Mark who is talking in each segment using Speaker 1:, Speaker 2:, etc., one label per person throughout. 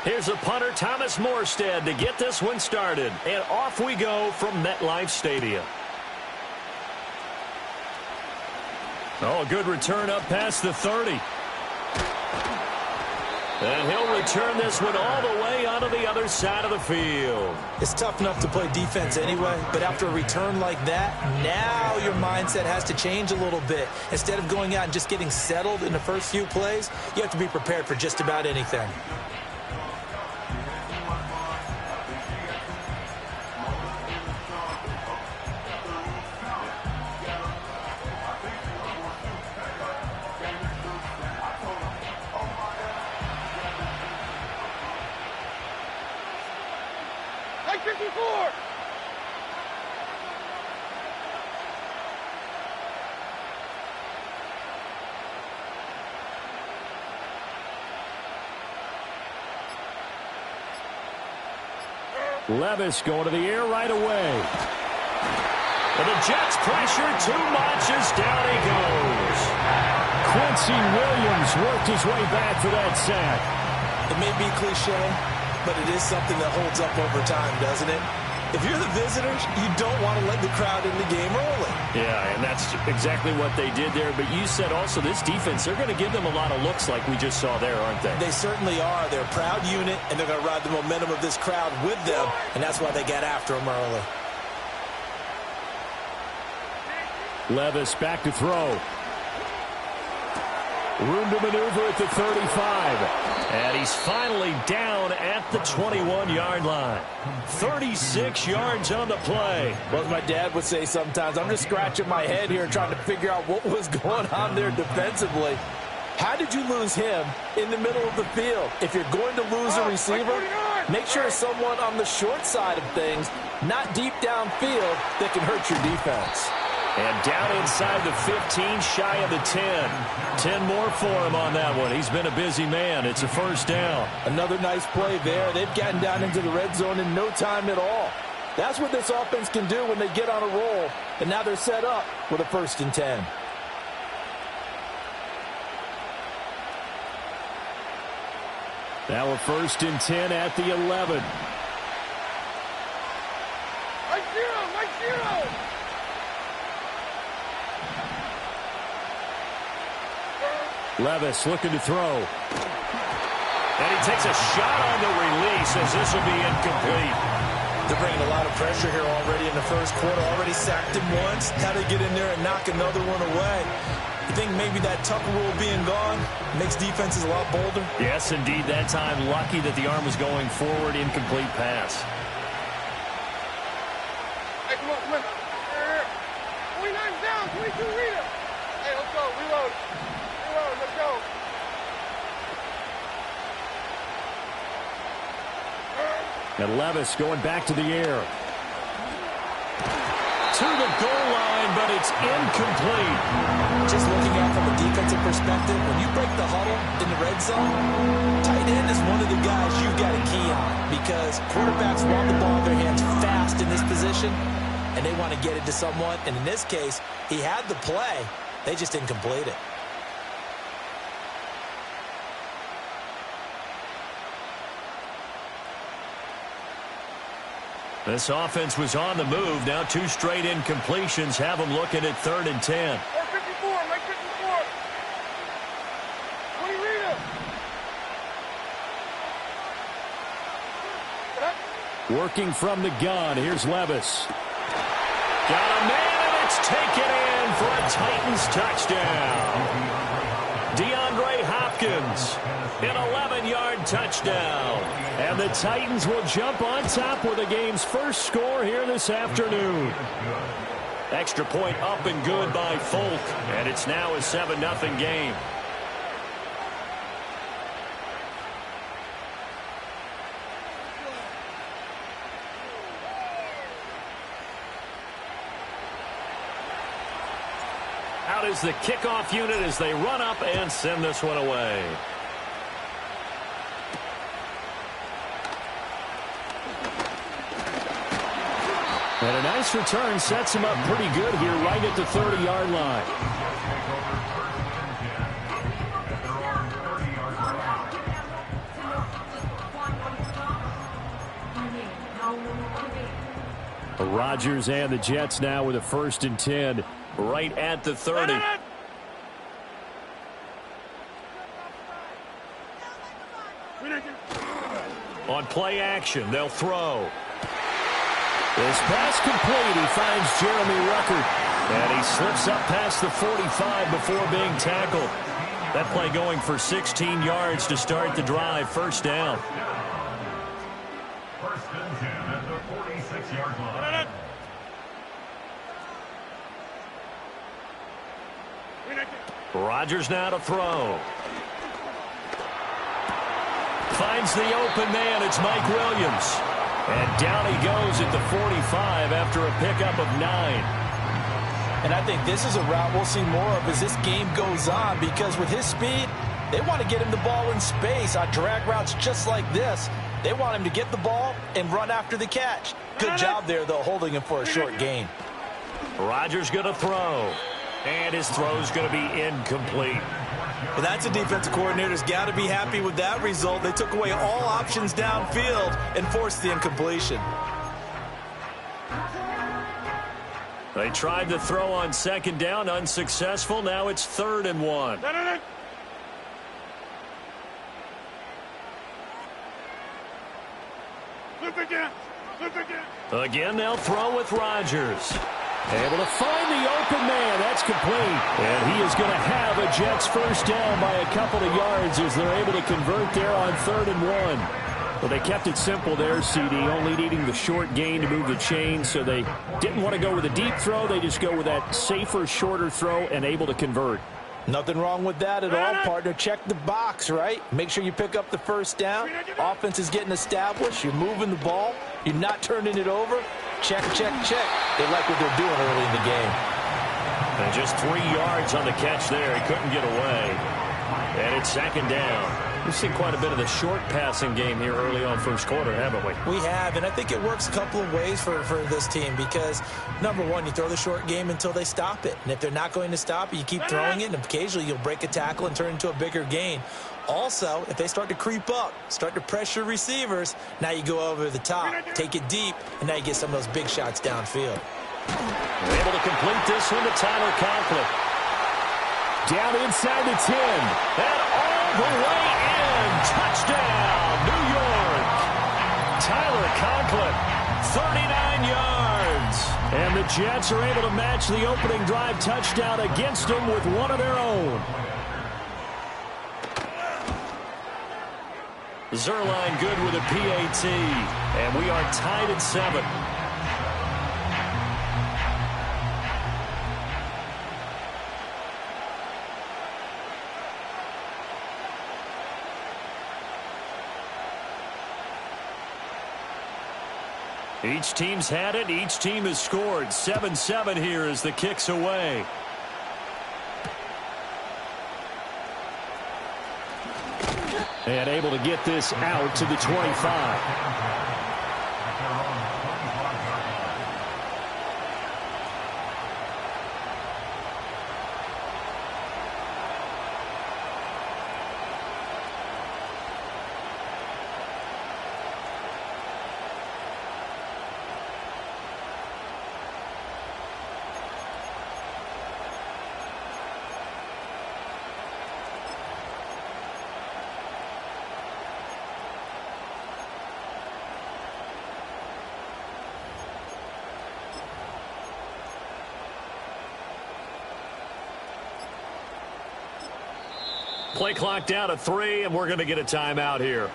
Speaker 1: Here's a punter, Thomas Morstead, to get this one started. And off we go from MetLife Stadium. Oh, a good return up past the 30. And he'll return this one all the way onto the other side of the field.
Speaker 2: It's tough enough to play defense anyway, but after a return like that, now your mindset has to change a little bit. Instead of going out and just getting settled in the first few plays, you have to be prepared for just about anything.
Speaker 1: Levis going to the air right away. And the Jets pressure too much as down he goes. Quincy Williams worked his way back for that sack.
Speaker 2: It may be cliche, but it is something that holds up over time, doesn't it? If you're the visitors, you don't want to let the crowd in the game early.
Speaker 1: Yeah, and that's exactly what they did there. But you said also this defense, they're going to give them a lot of looks like we just saw there, aren't they?
Speaker 2: They certainly are. They're a proud unit, and they're going to ride the momentum of this crowd with them, and that's why they got after them early.
Speaker 1: Levis back to throw. Room to maneuver at the 35. And he's finally down at the 21-yard line. 36 yards on the play.
Speaker 2: Well, as my dad would say sometimes, I'm just scratching my head here trying to figure out what was going on there defensively. How did you lose him in the middle of the field? If you're going to lose a receiver, make sure it's someone on the short side of things, not deep downfield, that can hurt your defense.
Speaker 1: And down inside the 15, shy of the 10. 10 more for him on that one. He's been a busy man. It's a first down.
Speaker 2: Another nice play there. They've gotten down into the red zone in no time at all. That's what this offense can do when they get on a roll. And now they're set up with a 1st and 10.
Speaker 1: Now a 1st and 10 at the 11.
Speaker 3: Right zero.
Speaker 1: Levis looking to throw. And he takes a shot on the release as this will be incomplete.
Speaker 2: They're bringing a lot of pressure here already in the first quarter. Already sacked him once. How to get in there and knock another one away. You think maybe that Tucker rule being gone makes defenses a lot bolder?
Speaker 1: Yes, indeed. That time, lucky that the arm was going forward. Incomplete pass.
Speaker 3: Hey, come on. 29's down. 22 reader. Hey, let's go. Reload. Let's go.
Speaker 1: And Levis going back to the air. To the goal line, but it's incomplete.
Speaker 2: Just looking at it from a defensive perspective, when you break the huddle in the red zone, tight end is one of the guys you've got to key on because quarterbacks want the ball in their hands fast in this position, and they want to get it to someone. And in this case, he had the play. They just didn't complete it.
Speaker 1: This offense was on the move. Now 2 straight incompletions have them looking at 3rd and 10.
Speaker 3: 54, Mike 54. 20 reader.
Speaker 1: Working from the gun. Here's Levis. Got a man, and it's taken in for a Titans touchdown. DeAndre Hopkins, an 11-yard touchdown. And the Titans will jump on top with the game's first score here this afternoon. Extra point up and good by Folk, and it's now a 7-0 game. Out is the kickoff unit as they run up and send this one away. And a nice return sets him up pretty good here right at the 30-yard line. Rodgers and the Jets now with a 1st and 10 right at the 30. On play action, they'll throw. This pass complete. He finds Jeremy Ruckert. And he slips up past the 45 before being tackled. That play going for 16 yards to start the drive. 1st down.
Speaker 4: 1st and 10 at the 46-yard line.
Speaker 1: Rodgers now to throw. Finds the open man. It's Mike Williams. And down he goes at the 45 after a pickup of 9.
Speaker 2: And I think this is a route we'll see more of as this game goes on, because with his speed, they want to get him the ball in space on drag routes just like this. They want him to get the ball and run after the catch. Good job there, though, holding him for a short gain.
Speaker 1: Rodgers going to throw. And his throw's going to be incomplete.
Speaker 5: Well, that's a defensive coordinator's got to be happy with that result. They took away all options downfield and forced the incompletion.
Speaker 1: They tried to throw on 2nd down, unsuccessful. Now it's 3rd and 1. Again, they'll throw with Rodgers. Able to find the open man. That's complete. And he is going to have a Jets 1st down by a couple of yards as they're able to convert there on 3rd and 1. Well, they kept it simple there, CD, only needing the short gain to move the chain, so they didn't want to go with a deep throw. They just go with that safer, shorter throw and able to convert.
Speaker 2: Nothing wrong with that at all, partner. Check the box, right? Make sure you pick up the 1st down. Offense is getting established. You're moving the ball. You're not turning it over. Check, check, check. They like what they're doing early in the game.
Speaker 1: And just 3 yards on the catch there. He couldn't get away. And it's 2nd down. We've seen quite a bit of the short passing game here early on 1st quarter, haven't we?
Speaker 5: We have, and I think it works a couple of ways for this team because, number one, you throw the short game until they stop it. And if they're not going to stop it, you keep throwing it, and occasionally you'll break a tackle and turn into a bigger gain. Also, if they start to creep up, start to pressure receivers, now you go over the top, take it deep, and now you get some of those big shots downfield.
Speaker 1: Able to complete this one to Tyler Conklin. Down inside the 10. And all the way in. Touchdown, New York. Tyler Conklin, 39 yards. And the Jets are able to match the opening drive touchdown against them with one of their own. Zerline good with a PAT. And we are tied at 7. Each team's had it. Each team has scored. 7-7 here as the kick's away. And able to get this out to the 25. Play clock down to 3, and we're going to get a timeout here.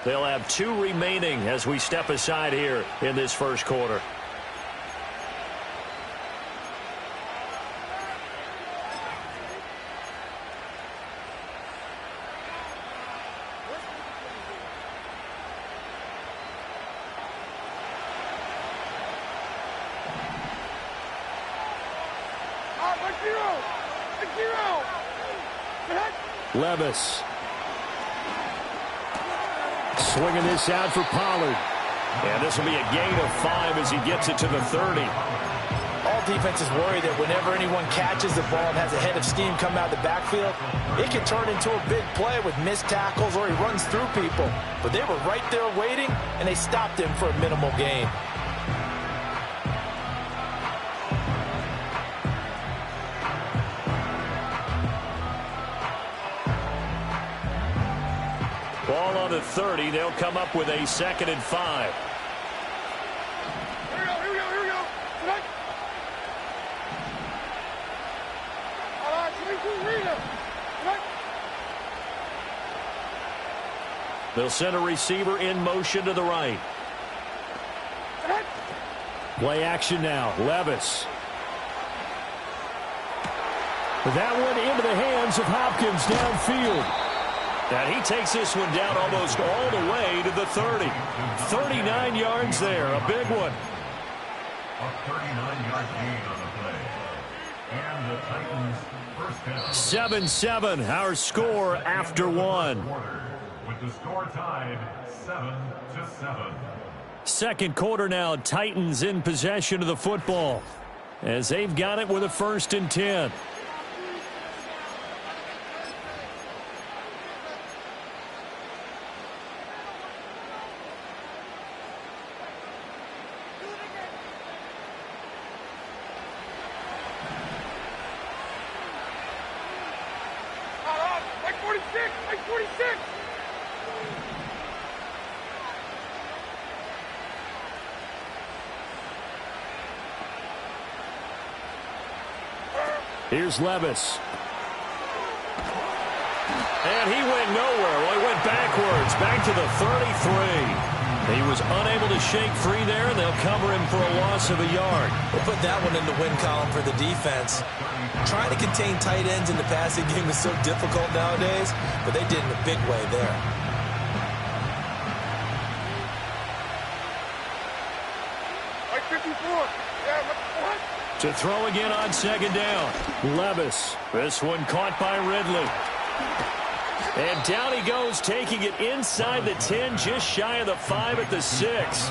Speaker 1: They'll have 2 remaining as we step aside here in this 1st quarter. Levis. Swinging this out for Pollard. And this will be a gain of 5 as he gets it to the 30.
Speaker 2: All defenses worry that whenever anyone catches the ball and has a head of steam come out of the backfield, it can turn into a big play with missed tackles or he runs through people. But they were right there waiting, and they stopped him for a minimal gain.
Speaker 1: Ball on the 30. They'll come up with a 2nd and 5.
Speaker 3: Here we go. Tonight. All right, 22 Rita. Tonight.
Speaker 1: They'll send a receiver in motion to the right.
Speaker 3: Tonight.
Speaker 1: Play action now. Levis. That one into the hands of Hopkins downfield. And he takes this one down almost all the way to the 30. 39 yards there, a big one.
Speaker 4: A 39-yard gain on the play. And the Titans first down.
Speaker 1: 7-7, our score after one.
Speaker 4: With the score tied 7-7.
Speaker 1: Second quarter now, Titans in possession of the football as they've got it with a 1st and 10.
Speaker 3: Like 46.
Speaker 1: Here's Levis. And he went nowhere. Well, he went backwards, back to the 33. He was unable to shake free there, and they'll cover him for a loss of a yard.
Speaker 5: We'll put that one in the win column for the defense. Trying to contain tight ends in the passing game is so difficult nowadays, but they did in a big way there.
Speaker 3: Like 54. Yeah, what?
Speaker 1: To throw again on 2nd down. Levis. This one caught by Ridley. And down he goes, taking it inside the 10, just shy of the 5 at the 6.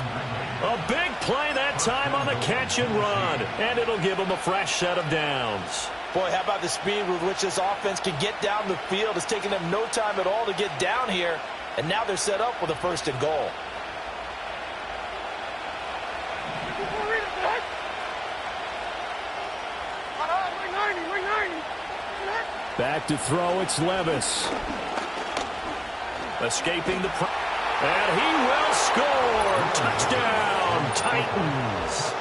Speaker 1: A big play that time on the catch and run. And it'll give him a fresh set of downs.
Speaker 5: Boy, how about the speed with which this offense can get down the field? It's taken them no time at all to get down here. And now they're set up with a 1st and goal.
Speaker 1: Back to throw, it's Levis. Escaping the and he will score. Touchdown, Titans.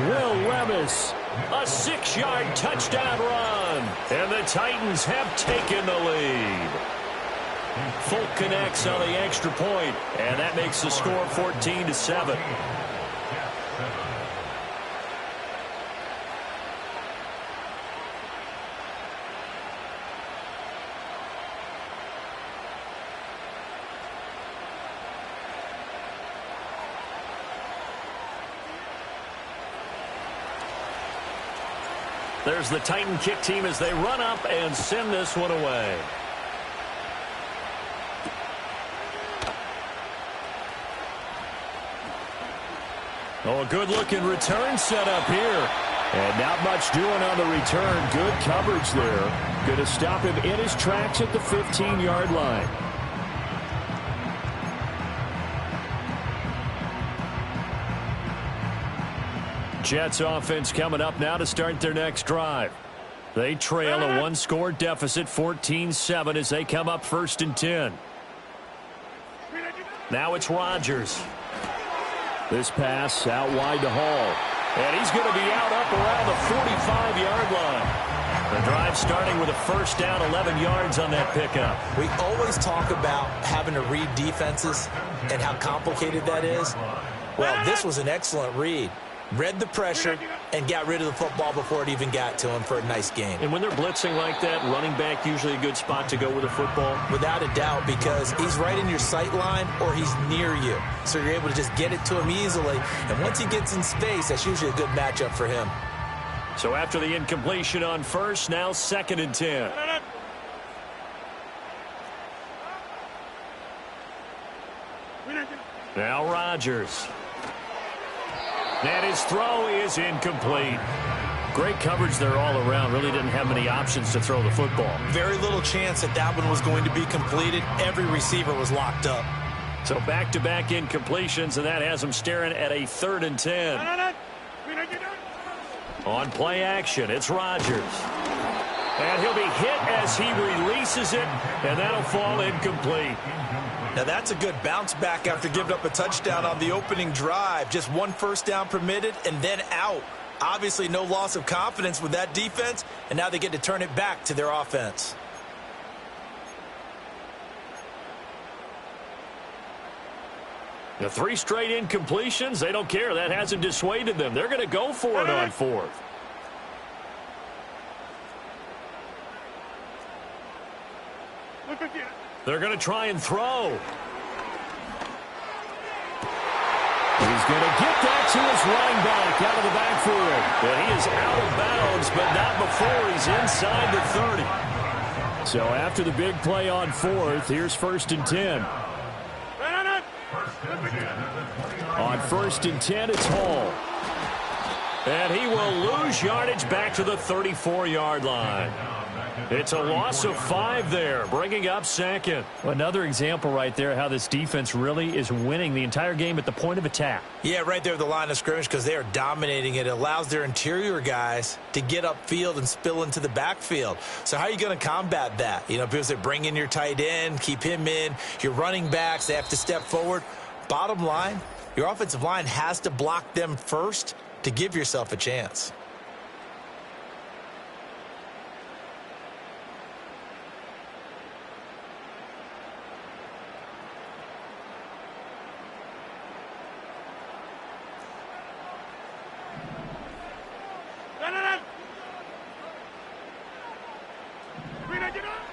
Speaker 1: Will Levis, a 6-yard touchdown run. And the Titans have taken the lead. Folk connects on the extra point, and that makes the score 14-7. There's the Titan kick team as they run up and send this one away. Oh, a good-looking return set up here. And not much doing on the return. Good coverage there. Going to stop him in his tracks at the 15-yard line. Jets offense coming up now to start their next drive. They trail a 1-score deficit, 14-7, as they come up 1st and 10. Now it's Rodgers. This pass out wide to Hall. And he's going to be out up around the 45-yard line. The drive starting with a 1st down, 11 yards on that pickup.
Speaker 5: We always talk about having to read defenses and how complicated that is. Well, this was an excellent read. Read the pressure and got rid of the football before it even got to him for a nice gain.
Speaker 1: And when they're blitzing like that, running back usually a good spot to go with the football?
Speaker 5: Without a doubt, because he's right in your sight line or he's near you. So you're able to just get it to him easily. And once he gets in space, that's usually a good matchup for him.
Speaker 1: So after the incompletion on 1st, now 2nd and 10. Now Rodgers. And his throw is incomplete. Great coverage there all around. Really didn't have many options to throw the football.
Speaker 5: Very little chance that that one was going to be completed. Every receiver was locked up.
Speaker 1: So back-to-back incompletions, and that has him staring at a 3rd and 10. On play action, it's Rodgers. And he'll be hit as he releases it, and that'll fall incomplete.
Speaker 5: Now, that's a good bounce back after giving up a touchdown on the opening drive. Just one first down permitted and then out. Obviously, no loss of confidence with that defense, and now they get to turn it back to their offense.
Speaker 1: The 3 straight incompletions, they don't care. That hasn't dissuaded them. They're going to go for it on 4th. They're going to try and throw. He's going to get that to his running back out of the backfield. But he is out of bounds, but not before he's inside the 30. So after the big play on 4th, here's 1st and 10. On 1st and 10, it's Hall. And he will lose yardage back to the 34-yard line. It's a loss of 5 there, bringing up 2nd.
Speaker 6: Well, another example right there how this defense really is winning the entire game at the point of attack.
Speaker 5: Yeah, right there at the line of scrimmage because they are dominating it. It allows their interior guys to get upfield and spill into the backfield. So how are you going to combat that? You know, because they bring in your tight end, keep him in. Your running backs, they have to step forward. Bottom line, your offensive line has to block them first to give yourself a chance.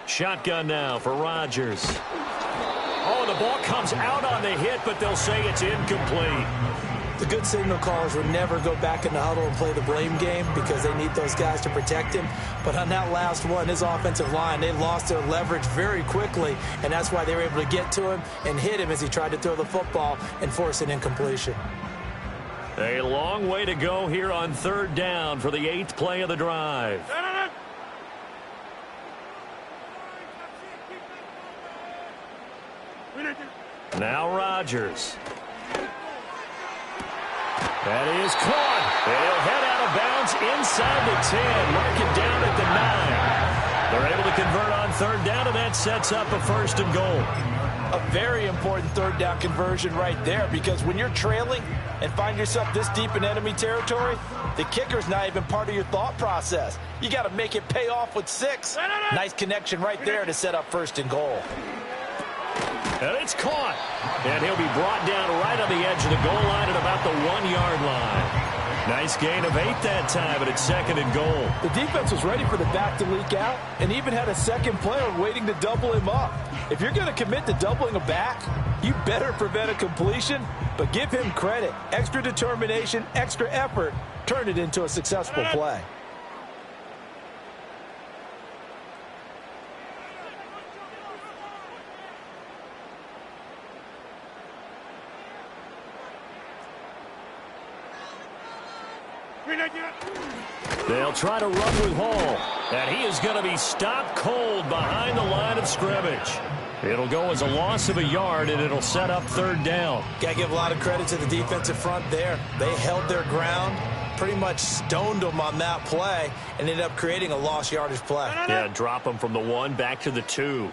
Speaker 1: Shotgun now for Rodgers. Oh, the ball comes out on the hit, but they'll say it's incomplete.
Speaker 5: The good signal callers would never go back in the huddle and play the blame game because they need those guys to protect him. But on that last one, his offensive line, they lost their leverage very quickly, and that's why they were able to get to him and hit him as he tried to throw the football and force an incompletion.
Speaker 1: A long way to go here on 3rd down for the 8th play of the drive. Now Rodgers. That is caught. And he'll head out of bounds inside the 10. Mark it down at the 9. They're able to convert on 3rd down, and that sets up a 1st and goal.
Speaker 5: A very important 3rd down conversion right there because when you're trailing and find yourself this deep in enemy territory, the kicker's not even part of your thought process. You got to make it pay off with 6. Nice connection right there to set up 1st and goal.
Speaker 1: And it's caught. And he'll be brought down right on the edge of the goal line at about the 1-yard line. Nice gain of 8 that time, but it's 2nd and goal.
Speaker 2: The defense was ready for the back to leak out and even had a second player waiting to double him up. If you're going to commit to doubling a back, you better prevent a completion, but give him credit. Extra determination, extra effort, turn it into a successful play.
Speaker 1: They'll try to run with Hall, and he is going to be stopped cold behind the line of scrimmage. It'll go as a loss of a yard, and it'll set up 3rd down.
Speaker 5: Got to give a lot of credit to the defensive front there. They held their ground, pretty much stoned them on that play, and ended up creating a lost yardage play.
Speaker 1: Yeah, drop them from the 1 back to the 2.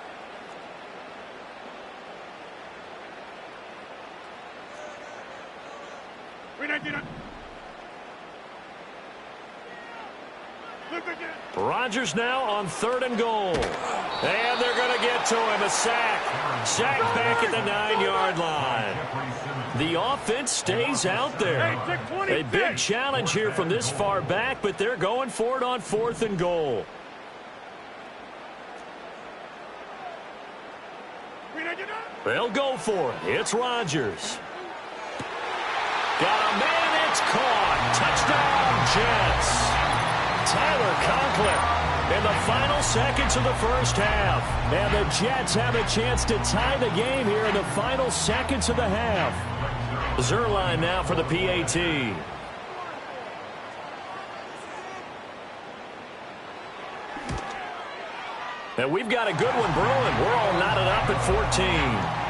Speaker 1: Rodgers now on 3rd and goal. And they're going to get to him. A sack. Sack back at the 9-yard line. The offense stays out there. A big challenge here from this far back, but they're going for it on 4th and goal. They'll go for it. It's Rodgers. Got a man. It's caught. Touchdown, Jets. Tyler Conklin in the final seconds of the first half. And the Jets have a chance to tie the game here in the final seconds of the half. Zerline now for the PAT. And we've got a good one brewing. We're all knotted up at 14.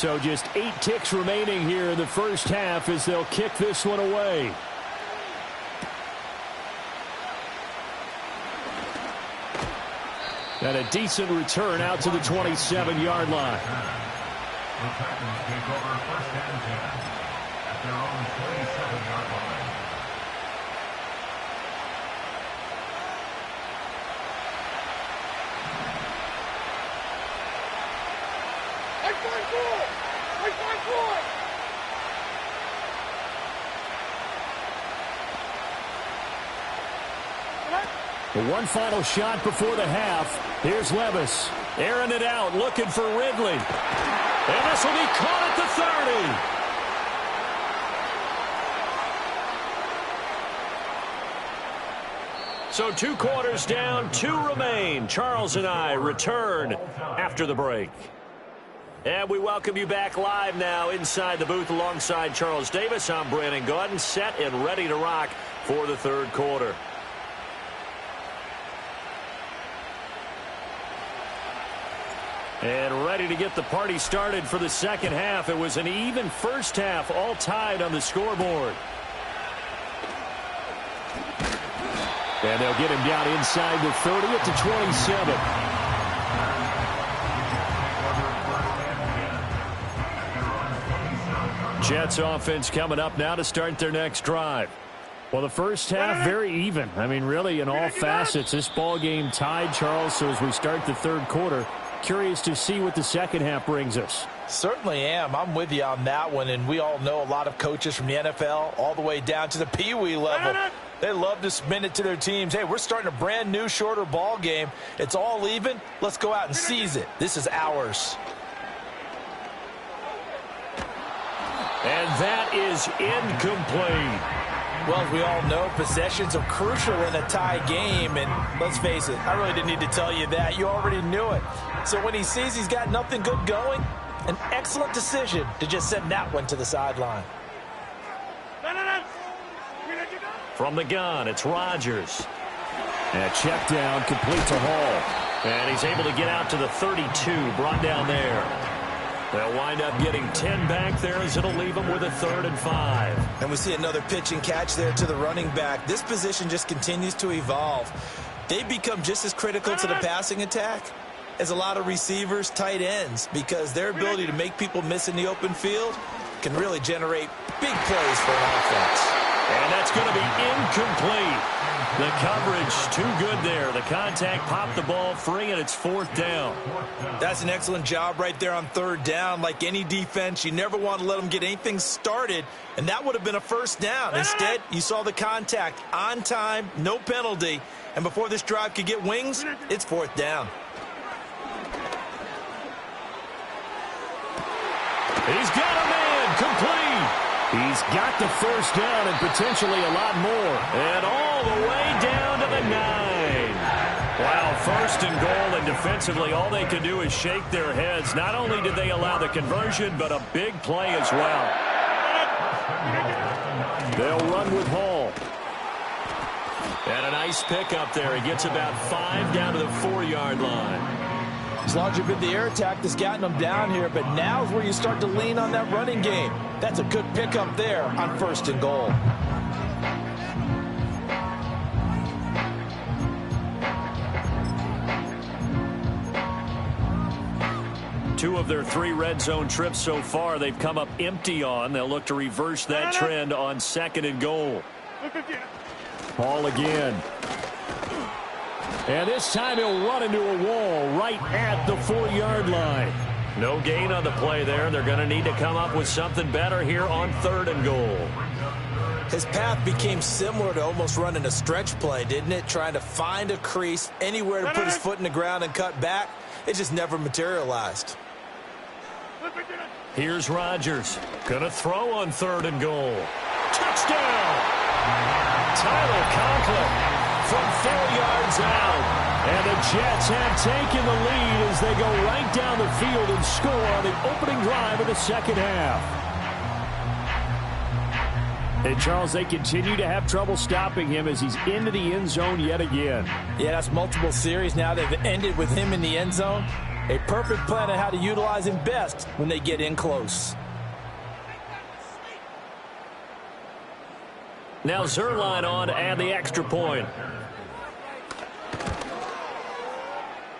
Speaker 1: So just 8 ticks remaining here in the first half as they'll kick this one away. And a decent return out to the 27-yard line.
Speaker 4: The Titans take over first and 10 at their own 27-yard line.
Speaker 1: The one final shot before the half. Here's Levis. Airing it out, looking for Ridley. And this will be caught at the 30. So 2 quarters down, 2 remain. Charles and I return after the break. And we welcome you back live now inside the booth alongside Charles Davis. I'm Brandon Gaudin, set and ready to rock for the third quarter. And ready to get the party started for the second half. It was an even first half, all tied on the scoreboard. And they'll get him down inside the 30 at the 27. Jets offense coming up now to start their next drive. Well, the first half, very even. I mean, really, in all facets, this ball game tied, Charles. So as we start the third quarter, curious to see what the second half brings us.
Speaker 5: Certainly am. I'm with you on that one, and we all know a lot of coaches from the NFL all the way down to the Pee-wee level. They love to spin it to their teams. Hey, we're starting a brand new, shorter ball game. It's all even. Let's go out and seize it. This is ours.
Speaker 1: And that is incomplete.
Speaker 5: Well, as we all know, possessions are crucial in a tie game, and let's face it, I really didn't need to tell you that. You already knew it. So when he sees he's got nothing good going, an excellent decision to just send that one to the sideline.
Speaker 1: From the gun, it's Rodgers. And a check down, complete to Hall. And he's able to get out to the 32, brought down there. They'll wind up getting 10 back there as it'll leave them with a 3rd and 5.
Speaker 5: And we see another pitch and catch there to the running back. This position just continues to evolve. They become just as critical to the passing attack as a lot of receivers, tight ends, because their ability to make people miss in the open field can really generate big plays for an offense.
Speaker 1: And that's going to be incomplete. The coverage too good there. The contact popped the ball free, and it's 4th down.
Speaker 5: That's an excellent job right there on 3rd down. Like any defense, you never want to let them get anything started, and that would have been a 1st down. Instead, you saw the contact on time, no penalty, and before this drive could get wings, it's 4th down.
Speaker 1: He's got a man complete. He's got the 1st down and potentially a lot more. And all the way down to the 9. Wow, 1st and goal, and defensively all they could do is shake their heads. Not only did they allow the conversion, but a big play as well. They'll run with Hall. And a nice pickup there. He gets about 5 down to the 4-yard line.
Speaker 5: It's largely been the air attack that's gotten them down here, but now is where you start to lean on that running game. That's a good pickup there on 1st and goal.
Speaker 1: Two of their 3 red zone trips so far, they've come up empty on. They'll look to reverse that trend on 2nd and goal. Ball again. And this time he'll run into a wall right at the 4-yard line. No gain on the play there. They're going to need to come up with something better here on 3rd and goal.
Speaker 5: His path became similar to almost running a stretch play, didn't it? Trying to find a crease, anywhere to put his foot in the ground and cut back. It just never materialized.
Speaker 1: Here's Rodgers. Going to throw on 3rd and goal. Touchdown! Tyler Conklin from 4 yards out. And the Jets have taken the lead as they go right down the field and score on the opening drive of the second half. And, Charles, they continue to have trouble stopping him as he's into the end zone yet again.
Speaker 5: Yeah, that's multiple series now. They've ended with him in the end zone.
Speaker 2: A perfect plan on how to utilize him best when they get in close.
Speaker 1: Now Zerline on to add the extra point.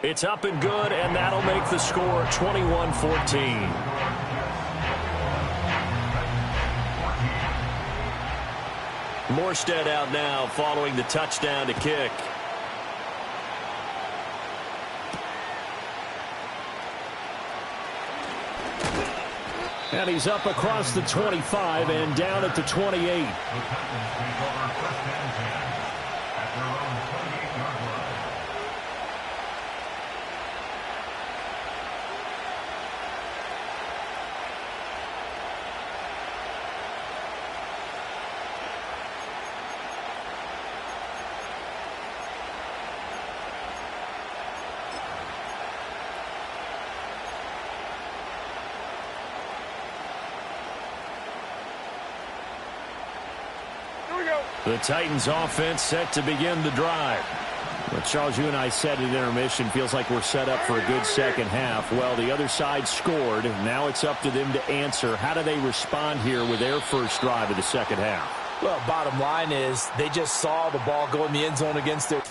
Speaker 1: It's up and good, and that'll make the score 21-14. Morstead out now following the touchdown to kick. And he's up across the 25 and down at the 28. The Titans offense set to begin the drive. Well, Charles, you and I said at intermission, feels like we're set up for a good second half. Well, the other side scored. Now it's up to them to answer. How do they respond here with their first drive of the second half?
Speaker 2: Well, bottom line is they just saw the ball go in the end zone against their...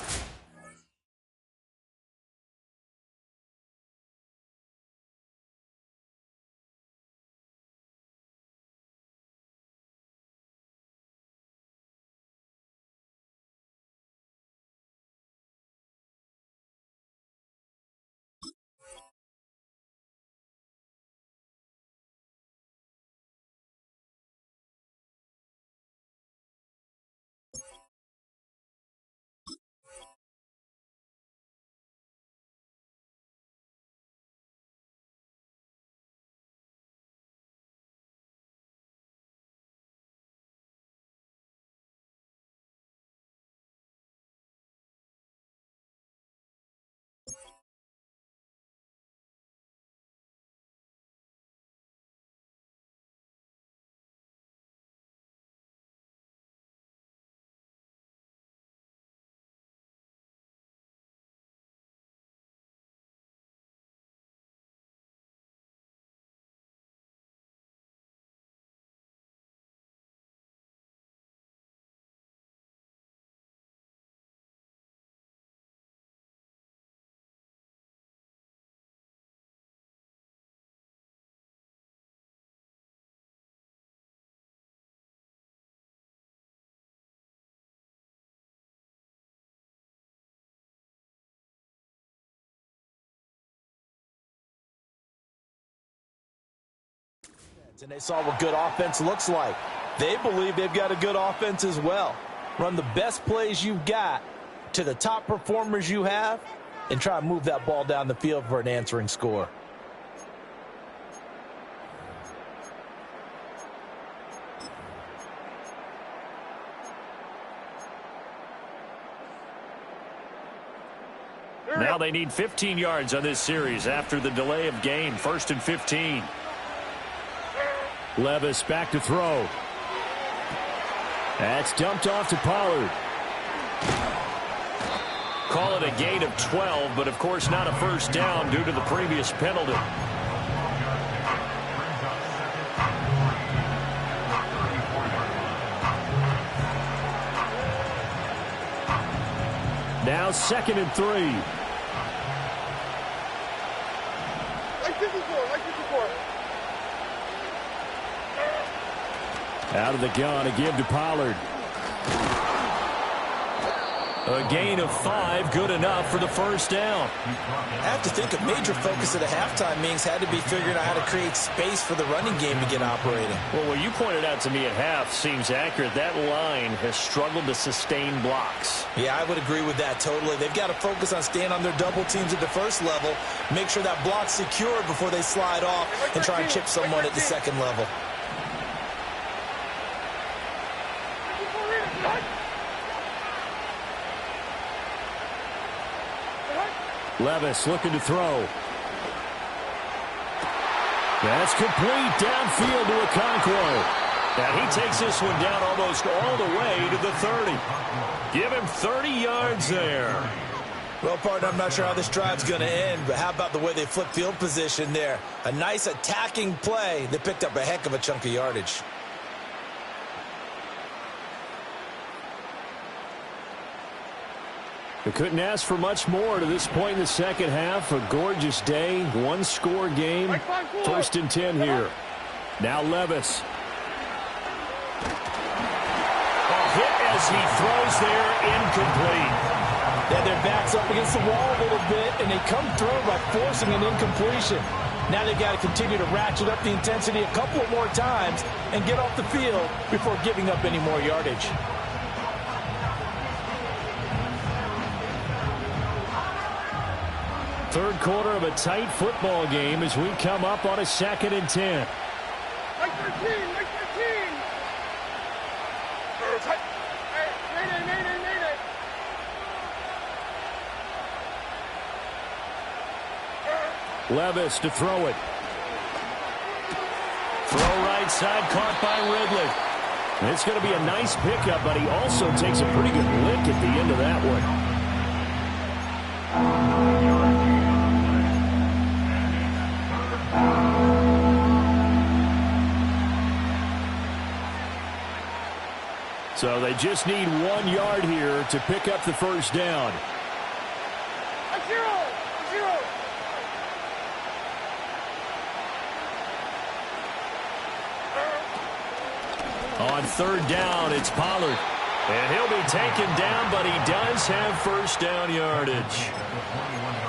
Speaker 2: And they saw what good offense looks like. They believe they've got a good offense as well. Run the best plays you've got to the top performers you have and try to move that ball down the field for an answering score.
Speaker 1: Now they need 15 yards on this series after the delay of game. 1st and 15. Levis back to throw. That's dumped off to Pollard. Call it a gain of 12, but of course not a first down due to the previous penalty. Now 2nd and 3.
Speaker 3: Like 54.
Speaker 1: Out of the gun, a give to Pollard. A gain of 5, good enough for the first down.
Speaker 5: I have to think a major focus of the halftime meetings had to be figuring out how to create space for the running game to get operating.
Speaker 1: Well, what you pointed out to me at half seems accurate. That line has struggled to sustain blocks.
Speaker 5: Yeah, I would agree with that totally. They've got to focus on staying on their double teams at the first level, make sure that block's secure before they slide off and try and chip someone at the second level.
Speaker 1: Levis looking to throw. That's complete downfield to Okonkwo. And he takes this one down almost all the way to the 30. Give him 30 yards there.
Speaker 5: Well, partner, I'm not sure how this drive's going to end, but how about the way they flip field position there? A nice attacking play that picked up a heck of a chunk of yardage.
Speaker 1: We couldn't ask for much more to this point in the second half. A gorgeous day, one-score game. 1st and 10 here. Now Levis. A hit as he throws there, incomplete.
Speaker 5: Yeah, their back's up against the wall a little bit, and they come through by forcing an incompletion. Now they've got to continue to ratchet up the intensity a couple more times and get off the field before giving up any more yardage.
Speaker 1: Third quarter of a tight football game as we come up on a 2nd and 10.
Speaker 3: Mike 13, Mike 13. Mayday.
Speaker 1: Levis to throw it. Throw right side, caught by Ridley. It's going to be a nice pickup, but he also takes a pretty good lick at the end of that one. So they just need 1 yard here to pick up the first down.
Speaker 3: A zero.
Speaker 1: On 3rd down, it's Pollard. And he'll be taken down, but he does have first down yardage.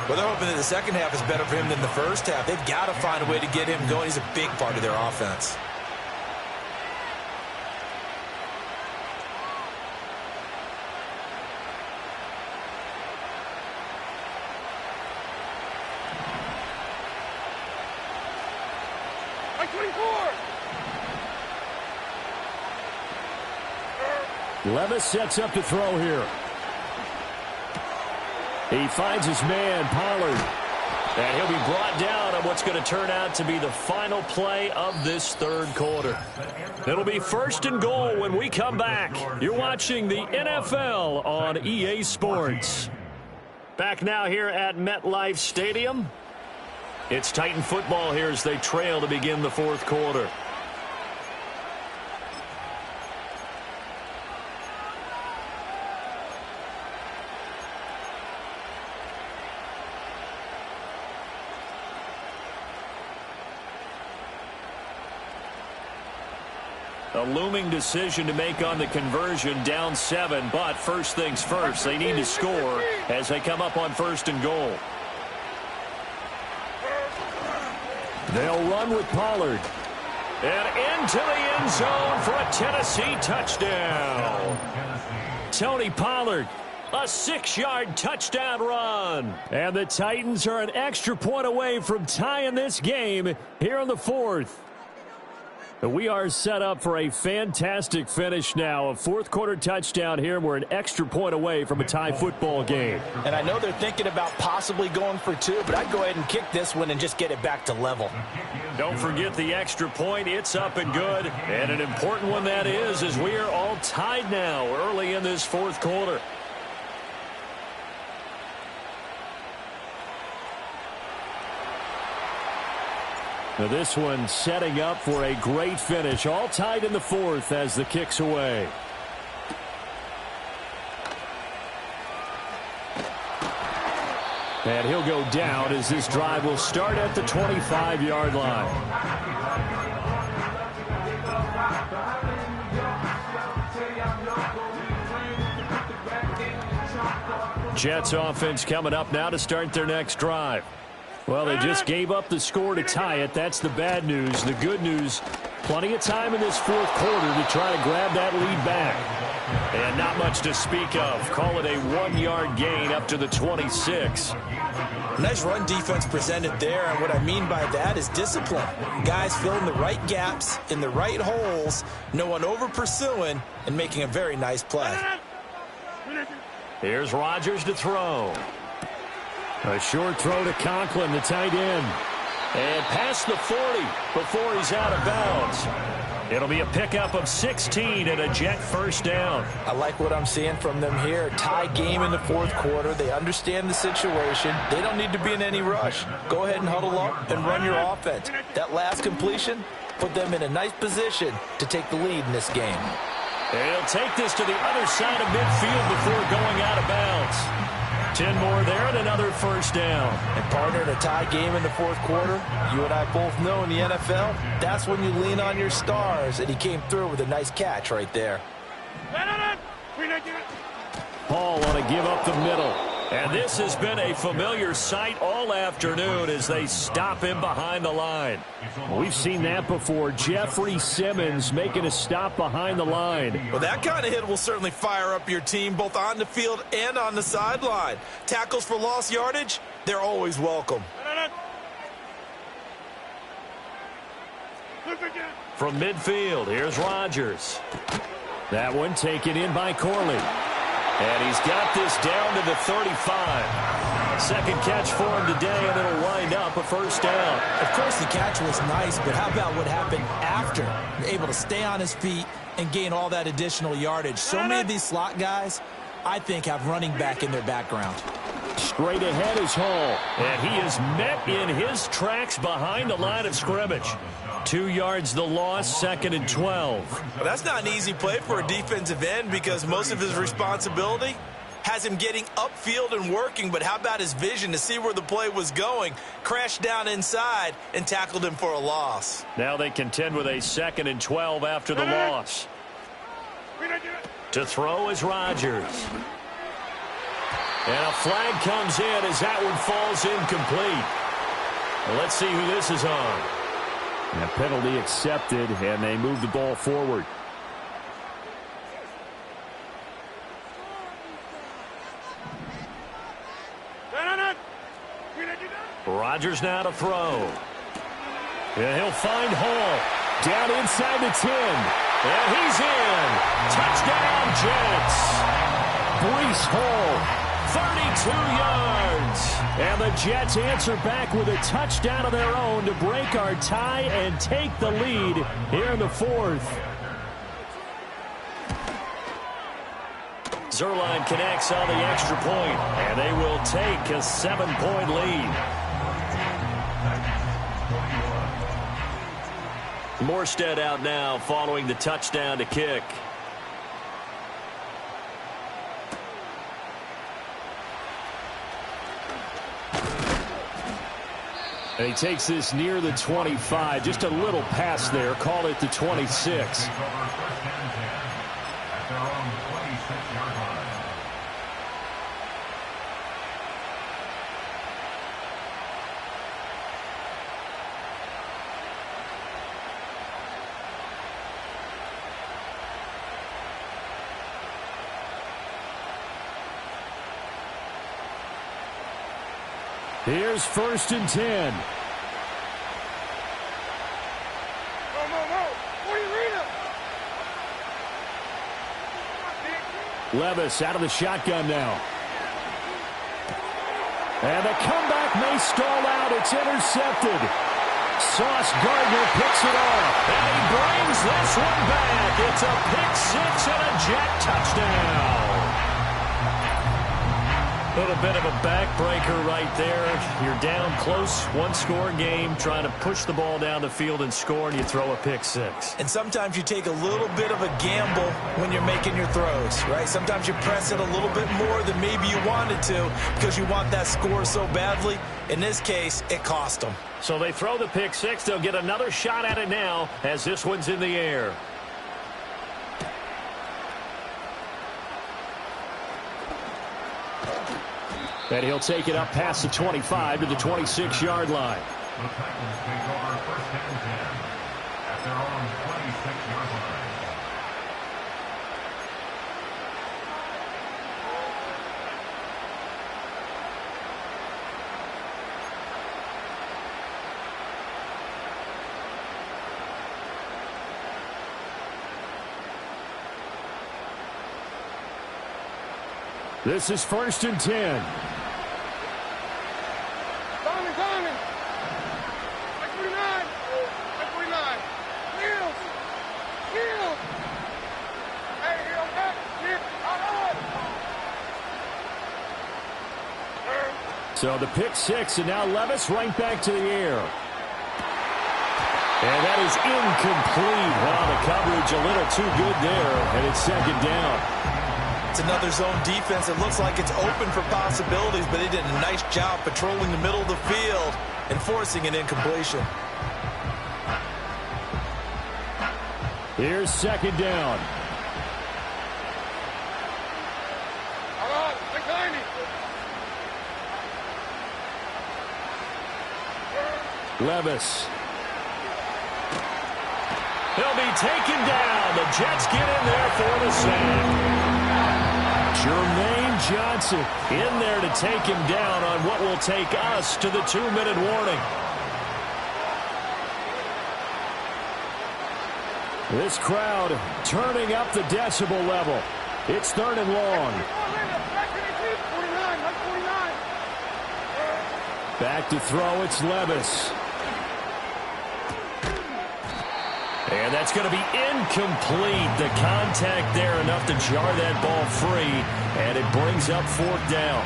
Speaker 5: Well, they're hoping that the second half is better for him than the first half. They've got to find a way to get him going. He's a big part of their offense.
Speaker 3: Mike 24.
Speaker 1: Levis sets up to throw here. He finds his man, Pollard. And he'll be brought down on what's going to turn out to be the final play of this third quarter. It'll be 1st and goal when we come back. You're watching the NFL on EA Sports. Back now here at MetLife Stadium. It's Titan football here as they trail to begin the fourth quarter. A looming decision to make on the conversion, down 7, but first things first, they need to score as they come up on 1st and goal. They'll run with Pollard. And into the end zone for a Tennessee touchdown. Tony Pollard, a 6-yard touchdown run. And the Titans are an extra point away from tying this game here in the fourth. We are set up for a fantastic finish now. A fourth quarter touchdown here. We're an extra point away from a tie football game.
Speaker 5: And I know they're thinking about possibly going for 2, but I'd go ahead and kick this one and just get it back to level.
Speaker 1: Don't forget the extra point. It's up and good. And an important one that is, as we are all tied now early in this fourth quarter. Now this one setting up for a great finish. All tied in the fourth as the kick's away. And he'll go down as this drive will start at the 25-yard line. Jets offense coming up now to start their next drive. Well, they just gave up the score to tie it. That's the bad news. The good news, plenty of time in this fourth quarter to try to grab that lead back. And not much to speak of. Call it a 1-yard gain up to the 26.
Speaker 5: Nice run defense presented there, and what I mean by that is discipline. Guys filling the right gaps in the right holes, no one over pursuing, and making a very nice play.
Speaker 1: Here's Rodgers to throw. A short throw to Conklin, the tight end. And past the 40 before he's out of bounds. It'll be a pickup of 16 and a Jet first down.
Speaker 5: I like what I'm seeing from them here. Tie game in the fourth quarter. They understand the situation. They don't need to be in any rush. Go ahead and huddle up and run your offense. That last completion put them in a nice position to take the lead in this game.
Speaker 1: He'll take this to the other side of midfield before going out of bounds. 10 more there and another first down.
Speaker 5: And partner, in a tie game in the fourth quarter, you and I both know in the NFL, that's when you lean on your stars, and he came through with a nice catch right there.
Speaker 1: Paul on a give up the middle. And this has been a familiar sight all afternoon as they stop him behind the line.
Speaker 6: We've seen that before. Jeffrey Simmons making a stop behind the line.
Speaker 5: Well, that kind of hit will certainly fire up your team both on the field and on the sideline. Tackles for lost yardage, they're always welcome.
Speaker 1: From midfield, here's Rodgers. That one taken in by Corley. And he's got this down to the 35. Second catch for him today, and it'll wind up a first down.
Speaker 5: Of course, the catch was nice, but how about what happened after? Able to stay on his feet and gain all that additional yardage. So many of these slot guys, I think, have running back in their background.
Speaker 1: Straight ahead is Hall, and he is met in his tracks behind the line of scrimmage. 2 yards the loss, 2nd and 12.
Speaker 5: Well, that's not an easy play for a defensive end because most of his responsibility has him getting upfield and working, but how about his vision to see where the play was going, crashed down inside, and tackled him for a loss.
Speaker 1: Now they contend with a 2nd and 12 after the loss. To throw is Rodgers. And a flag comes in as that one falls incomplete. Well, let's see who this is on.
Speaker 6: And a penalty accepted, and they move the ball forward.
Speaker 1: Rodgers now to throw. And he'll find Hall. Down inside the 10. And he's in. Touchdown, Jets. Breece Hall. 32 yards. And the Jets answer back with a touchdown of their own to break our tie and take the lead here in the fourth. Zerline connects on the extra point, and they will take a 7-point lead. Morstead out now following the touchdown to kick. And he takes this near the 25. Just a little pass there. Call it the 26.
Speaker 6: Here's 1st and 10. Levis out of the shotgun now. And the comeback may stall out. It's intercepted. Sauce Gardner picks it off.
Speaker 1: And he brings this one back. It's a pick six and a Jet touchdown. A little bit of a backbreaker right there. You're down close, one-score game, trying to push the ball down the field and score, and you throw a pick six.
Speaker 5: And sometimes you take a little bit of a gamble when you're making your throws, right? Sometimes you press it a little bit more than maybe you wanted to because you want that score so badly. In this case, it cost them.
Speaker 1: So they throw the pick six. They'll get another shot at it now as this one's in the air. And he'll take it up past the 25 to the 26-yard line.
Speaker 4: The Titans take over 1st and 10 at their own 26-yard line.
Speaker 6: This is 1st and 10. So the pick six, and now Levis right back to the air. And that is incomplete. Well, the coverage a little too good there, and it's second down.
Speaker 5: It's another zone defense. It looks like it's open for possibilities, but they did a nice job patrolling the middle of the field and forcing an incompletion.
Speaker 6: Here's second down. Levis.
Speaker 1: He'll be taken down. The Jets get in there for the sack.
Speaker 6: Jermaine Johnson in there to take him down on what will take us to the 2-minute warning. This crowd turning up the decibel level. It's third and long. Back to throw, it's Levis.
Speaker 1: And that's going to be incomplete. The contact there enough to jar that ball free, and it brings up fourth down.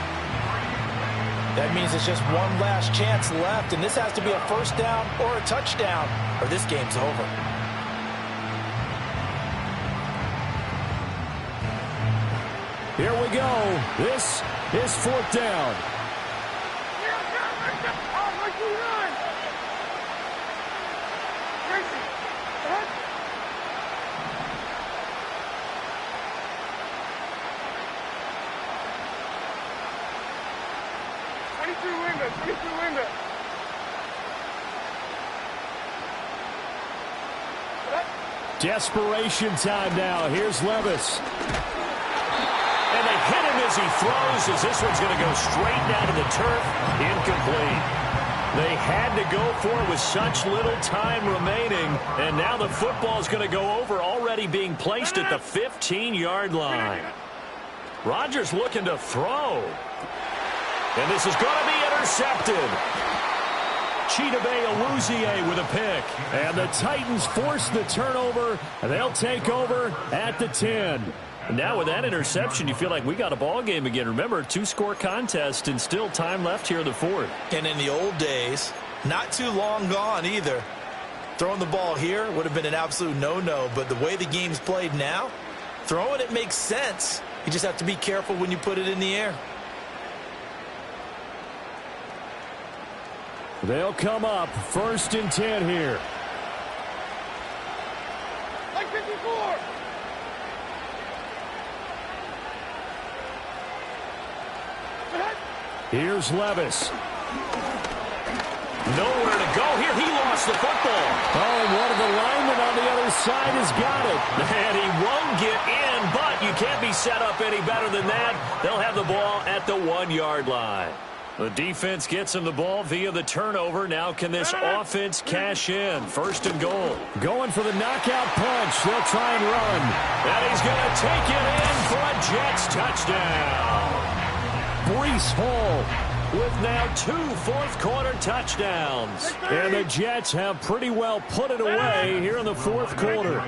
Speaker 5: That means it's just one last chance left, and this has to be a first down or a touchdown, or this game's over.
Speaker 6: Here we go. This is fourth down. Desperation time now. Here's Levis.
Speaker 1: And they hit him as he throws, as this one's going to go straight down to the turf. Incomplete. They had to go for it with such little time remaining, and now the football's going to go over, already being placed at the 15-yard line. Rodgers looking to throw. And this is going to be intercepted. Chidobe with a pick.
Speaker 6: And the Titans force the turnover. They'll take over at the 10.
Speaker 1: Now with that interception, you feel like we got a ball game again. Remember, 2-score contest and still time left here in the fourth.
Speaker 5: And in the old days, not too long gone either. Throwing the ball here would have been an absolute no-no, but the way the game's played now, throwing it makes sense. You just have to be careful when you put it in the air.
Speaker 6: They'll come up first and 10 here.
Speaker 3: Like 54.
Speaker 6: Here's Levis.
Speaker 1: Nowhere to go here. He lost the football.
Speaker 6: Oh, and one of the linemen on the other side has got it.
Speaker 1: And he won't get in, but you can't be set up any better than that. They'll have the ball at the 1-yard line. The defense gets him the ball via the turnover. Now can this offense cash in? First and goal.
Speaker 6: Going for the knockout punch. They'll try and run.
Speaker 1: And he's going to take it in for a Jets touchdown.
Speaker 6: Breece Hall
Speaker 1: with now 2 fourth-quarter touchdowns.
Speaker 6: And the Jets have pretty well put it away here in the fourth quarter.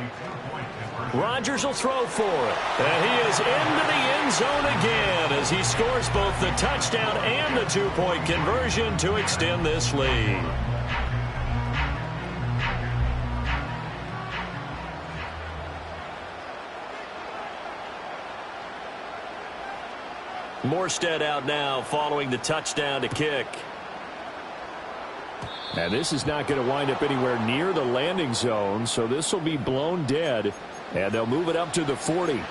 Speaker 1: Rodgers will throw for it. And he is into the end zone again as he scores both the touchdown and the 2-point conversion to extend this lead. Morstead out now following the touchdown to kick.
Speaker 6: And this is not going to wind up anywhere near the landing zone, so this will be blown dead, and they'll move it up to the 40.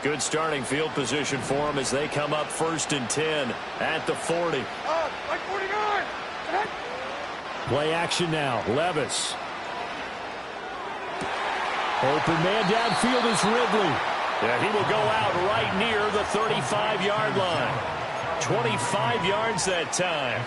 Speaker 1: Good starting field position for them as they come up first and 10 at the 40.
Speaker 3: Like 49.
Speaker 6: Play action now. Levis. Open man downfield is Ridley.
Speaker 1: Yeah, he will go out right near the 35-yard line. 25 yards that time.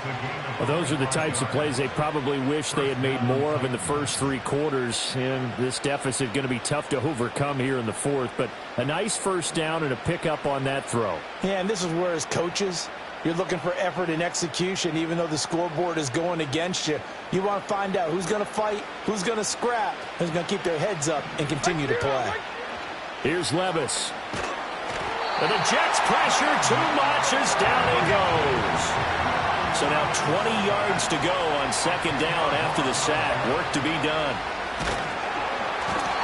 Speaker 6: Well, those are the types of plays they probably wish they had made more of in the first 3 quarters. And this deficit going to be tough to overcome here in the fourth. But a nice first down and a pickup on that throw.
Speaker 5: Yeah, and this is where his coaches
Speaker 2: You're looking for effort and execution, even though the scoreboard is going against you. You want to find out who's going to fight, who's going to scrap, who's going to keep their heads up and continue to play.
Speaker 1: Here's Levis. And the Jets pressure too much as down he goes. So now 20 yards to go on second down after the sack. Work to be done.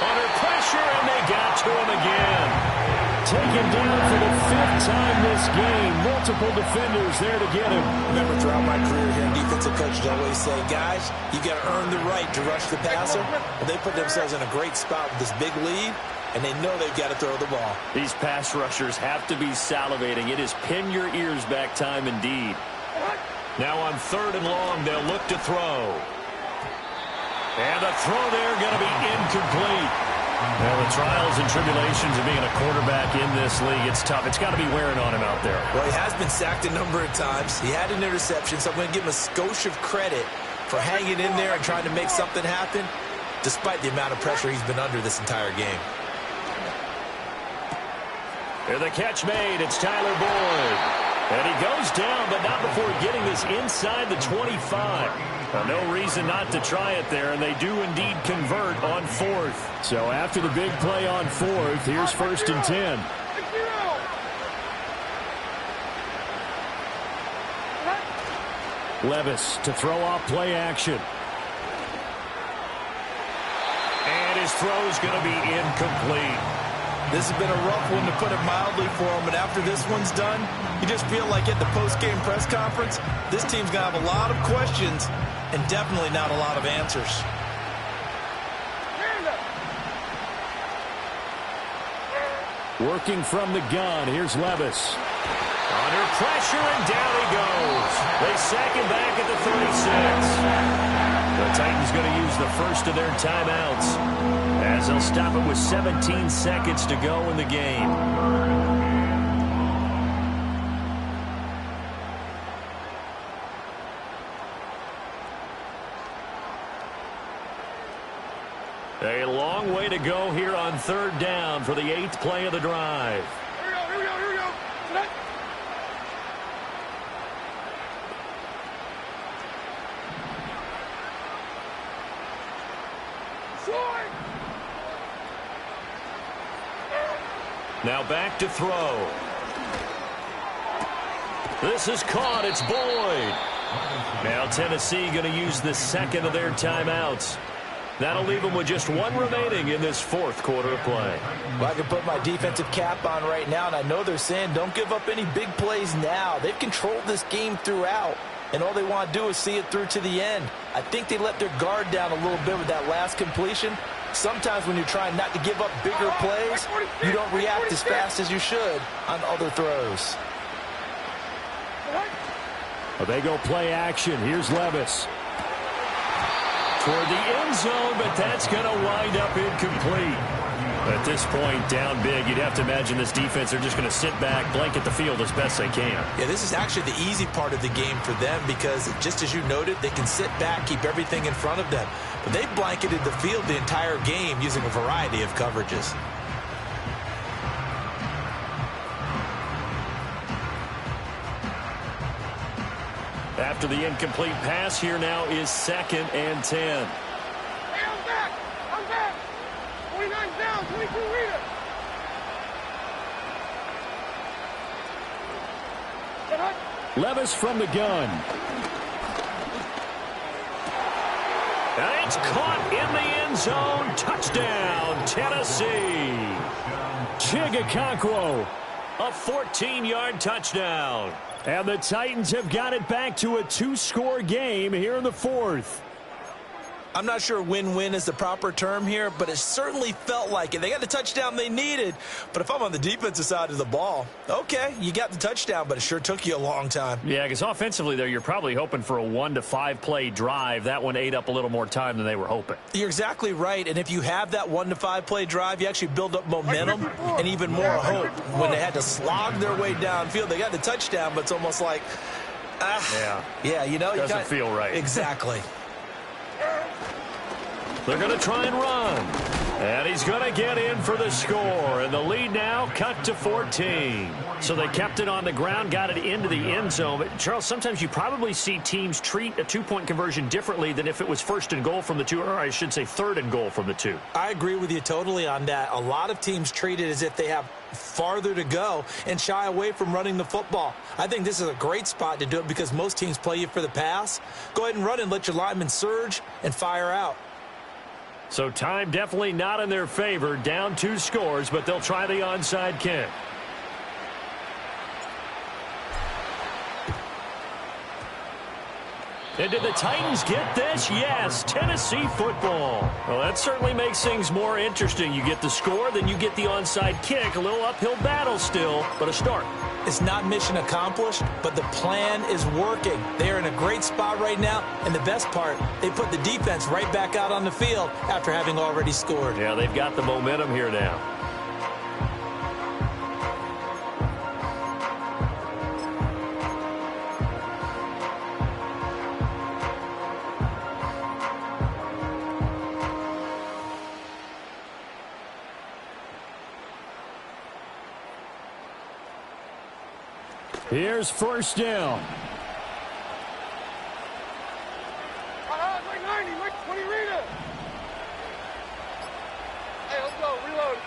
Speaker 1: Under pressure, and they got to him again. Taken down for the 5th time this game. Multiple defenders there to get him.
Speaker 5: Remember, throughout my career here, defensive coaches always say, guys, you got to earn the right to rush the passer. Well, they put themselves in a great spot with this big lead, and they know they've got to throw the ball.
Speaker 1: These pass rushers have to be salivating. It is pin your ears back time indeed. Now on 3rd and long, they'll look to throw. And the throw there going to be incomplete. Well, the trials and tribulations of being a quarterback in this league, it's tough. It's got to be wearing on him out there.
Speaker 5: Well, he has been sacked a number of times. He had an interception, so I'm going to give him a skosh of credit for hanging in there and trying to make something happen, despite the amount of pressure he's been under this entire game.
Speaker 1: Here the catch made. It's Tyler Boyd. And he goes down, but not before getting this inside the 25. Well, no reason not to try it there, and they do indeed convert on 4th.
Speaker 6: So after the big play on 4th, here's 1st and 10. Levis to throw off play action.
Speaker 1: And his throw's going to be incomplete.
Speaker 5: This has been a rough one, to put it mildly, for him. And after this one's done, you just feel like at the post-game press conference, this team's going to have a lot of questions and definitely not a lot of answers.
Speaker 6: Working from the gun, here's Levis.
Speaker 1: Under pressure, and down he goes. They sack him back at the 36. The Titans going to use the first of their timeouts, as they'll stop it with 17 seconds to go in the game. A long way to go here on 3rd down for the 8th play of the drive.
Speaker 3: Here we go.
Speaker 1: Now back to throw. This is caught. It's Boyd. Now Tennessee going to use the 2nd of their timeouts. That'll leave them with just 1 remaining in this 4th quarter of play.
Speaker 5: Well, I can put my defensive cap on right now, and I know they're saying don't give up any big plays now. They've controlled this game throughout, and all they want to do is see it through to the end. I think they let their guard down a little bit with that last completion. Sometimes when you're trying not to give up bigger plays, you don't react as fast as you should on other throws.
Speaker 6: Well, they go play action. Here's Levis.
Speaker 1: Toward the end zone, but that's going to wind up incomplete. At this point, down big, you'd have to imagine this defense are just going to sit back, blanket the field as best they can.
Speaker 5: Yeah, this is actually the easy part of the game for them because, just as you noted, they can sit back, keep everything in front of them. But they blanketed the field the entire game using a variety of coverages.
Speaker 1: After the incomplete pass, here now is 2nd and 10.
Speaker 3: Hey, I'm back. 29 down, 22 reader.
Speaker 6: Levis from the gun.
Speaker 1: And it's caught in the end zone. Touchdown, Tennessee.
Speaker 6: Chigakonkwo.
Speaker 1: A 14-yard touchdown.
Speaker 6: And the Titans have got it back to a 2-score game here in the 4th.
Speaker 5: I'm not sure win-win is the proper term here, but it certainly felt like it. They got the touchdown they needed, but if I'm on the defensive side of the ball, okay, you got the touchdown, but it sure took you a long time.
Speaker 1: Yeah, because offensively there, you're probably hoping for a 1 to 5 play drive. That one ate up a little more time than they were hoping.
Speaker 5: You're exactly right, and if you have that 1 to 5 play drive, you actually build up momentum and even more hope. When they had to slog their way downfield, they got the touchdown, but it's almost like, yeah, you know,
Speaker 1: doesn't feel right.
Speaker 5: Exactly.
Speaker 1: They're going to try and run. And he's going to get in for the score. And the lead now cut to 14. So they kept it on the ground, got it into the end zone. But, Charles, sometimes you probably see teams treat a two-point conversion differently than if it was first and goal from the two, or I should say third and goal from the two.
Speaker 5: I agree with you totally on that. A lot of teams treat it as if they have farther to go and shy away from running the football. I think this is a great spot to do it because most teams play you for the pass. Go ahead and run and let your linemen surge and fire out.
Speaker 1: So time definitely not in their favor. Down 2 scores, but they'll try the onside kick. And did the Titans get this? Yes, Tennessee football. Well, that certainly makes things more interesting. You get the score, then you get the onside kick. A little uphill battle still, but a start.
Speaker 5: It's not mission accomplished, but the plan is working. They're in a great spot right now, and the best part, they put the defense right back out on the field after having already scored.
Speaker 1: Yeah, they've got the momentum here now.
Speaker 6: Here's first down.
Speaker 3: Like 90, like 20 reader. Hey, let's go. Reload.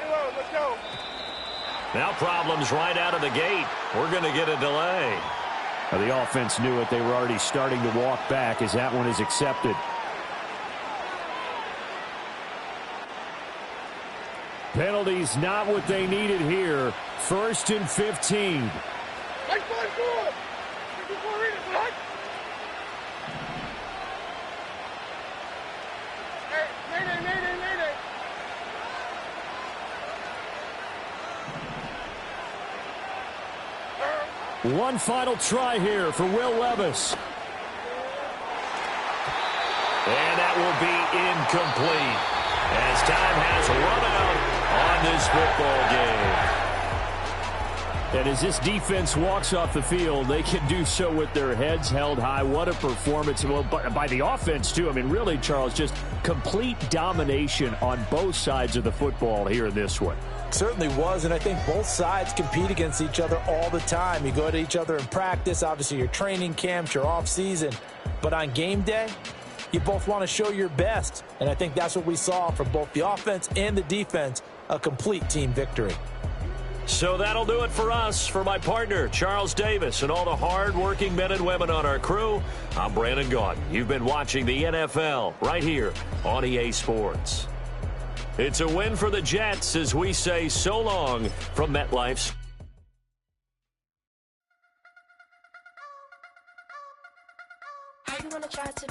Speaker 3: Reload. Let's go.
Speaker 1: Now problems right out of the gate. We're going to get a delay.
Speaker 6: Well, the offense knew it. They were already starting to walk back as that one is accepted. Penalties not what they needed here. 1st and 15.
Speaker 3: Like 5-4. 54 reader. What? Hey, mayday, mayday, mayday.
Speaker 6: One final try here for Will Levis.
Speaker 1: And that will be incomplete as time has run out on this football game.
Speaker 6: And as this defense walks off the field, they can do so with their heads held high. What a performance. Well, by the offense, too. I mean, really, Charles, just complete domination on both sides of the football here in this one.
Speaker 5: Certainly was, and I think both sides compete against each other all the time. You go at each other in practice, obviously your training camps, your off-season. But on game day, you both want to show your best. And I think that's what we saw from both the offense and the defense, a complete team victory.
Speaker 1: So that'll do it for us. For my partner, Charles Davis, and all the hard-working men and women on our crew, I'm Brandon Gaudin. You've been watching the NFL right here on EA Sports. It's a win for the Jets as we say so long from MetLife's.
Speaker 7: I want to try to